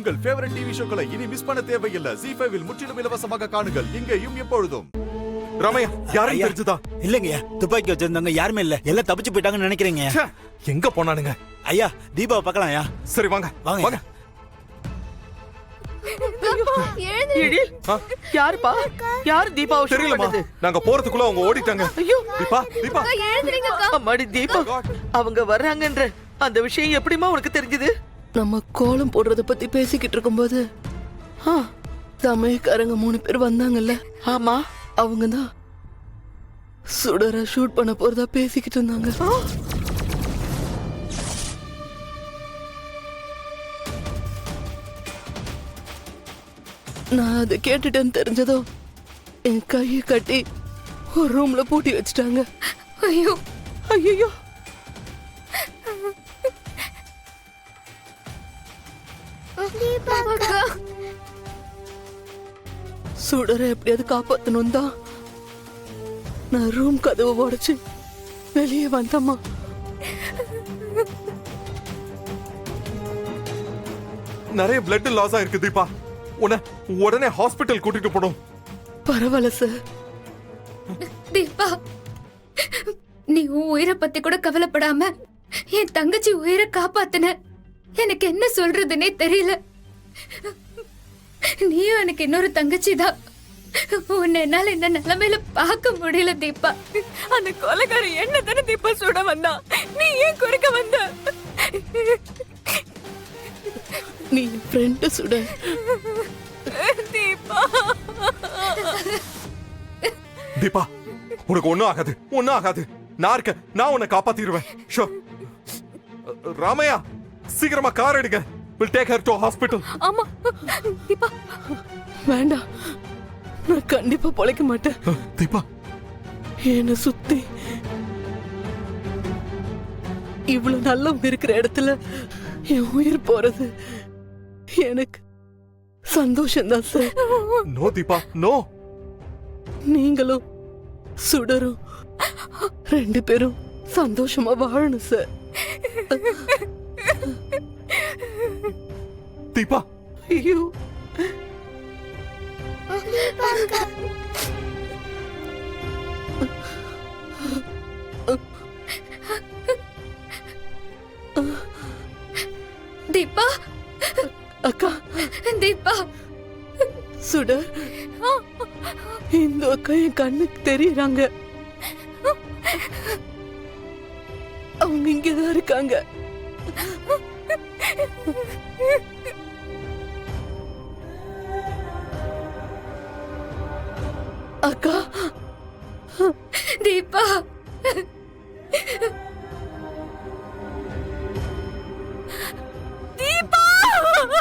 உங்கள் favourite TV ஷோக்களை இனி miss பண்ண தேவையில்லை. ZEE5 இல் முற்றிலும் இலவசமாக காணுங்கள். இங்கேயும் எப்பொழுதும். ராமையா, யாரும் தெரிஞ்சுதா? இல்லைங்க, துப்பாக்கி வச்சிருந்தவங்க யாருமே இல்ல, எல்லாம் தப்பிச்சு போயிட்டாங்கன்னு நினைக்கிறீங்க. எங்க போனானுங்க? ஐயா, தீபாவை பார்க்கலாம் ஐயா. சரி வாங்க வாங்க. வாங்க. யாருப்பா? யாரு தீபாவை தெரியலமா, நாங்க போறதுக்குள்ள அவங்க ஓடிட்டாங்க. ஐயோ, தீபா, தீபா. அம்மாடி தீபா, அவங்க வர்றாங்கன்ற அந்த விஷயம் எப்படிமா உனக்கு தெரிஞ்சது? நம்ம கோலம் போடுறத பத்தி பேசிக்கிட்டு இருக்கும்போது சமயக்காரங்க 3 பேர் வந்தாங்கல்ல. ஆமா, அவங்க தான் சுடர ஷூட் பண்ண போறதா பேசிக்கிட்டு இருந்தாங்க. நான் அதை கேட்டுட்டேன்னு தெரிஞ்சதோ என் கையை கட்டி ஒரு ரூம்ல பூட்டி வச்சுட்டாங்க. ஐயோ ஐயோ, சுடரை எப்படியாவது காப்பாத்தணும் தான் நான் ரூம் கதவை உடைச்சு வெளியே வந்தம்மா. நிறைய பிளட் லாஸ் ஆயிருக்கு தீபா. உடனே ஹாஸ்பிட்டல் கூட்டிட்டு போடும். பரவாயில்ல சார். தீபா, நீ உன் உயிரை பத்தி கூட கவலைப்படாம என் தங்கச்சி உயிரை காப்பாத்தின. எனக்கு என்ன சொல்றதுன்னே தெரியல. நீயும் எனக்கு இன்னொரு தங்கச்சி தான். உன்னை என்னால இந்த நிலைமையில பார்க்க முடியல தீபா. அந்த கொலைகாரன் என்ன தானே தீபா சுட வந்தா, நீ ஏன் குறுக்க வந்த? நீ ஃப்ரெண்ட் சுட. தீபா, தீபா, உனக்கு ஒண்ணும் ஆகாது, ஒண்ணும் ஆகாது. நான் இருக்க, நான் உன்னை காப்பாத்திடுவேன். ஷோ. ராமையா, சீக்கிரமா கார் எடுங்க. We'll take her to hospital. ஆமா தீபா. வேண்டாம், நான் கண்டிப்பா பொழைக்க மாட்டேன். தீபா, என்ன சுத்தி இவ்வளவு நல்லவங்க இருக்கிற இடத்துல என் உயிர் போறது எனக்கு சந்தோஷம்தான் சார். No Deepa, no. நீங்களும் சுடரும் 2 பேரும் சந்தோஷமா வாழணும் சார். தீபா, ஐயோ, தீபா, அக்கா, தீபா. சுடர், இந்த அக்கா என் கண்ணுக்கு தெரியறாங்க. அவங்க இங்கதான் இருக்காங்க. அக்கா, தீபா, தீபா,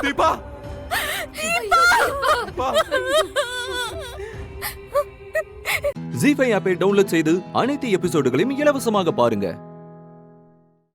தீபா. ZEE5 ஆப்பை டவுன்லோட் செய்து அனைத்து எபிசோடுகளையும் இலவசமாக பாருங்க.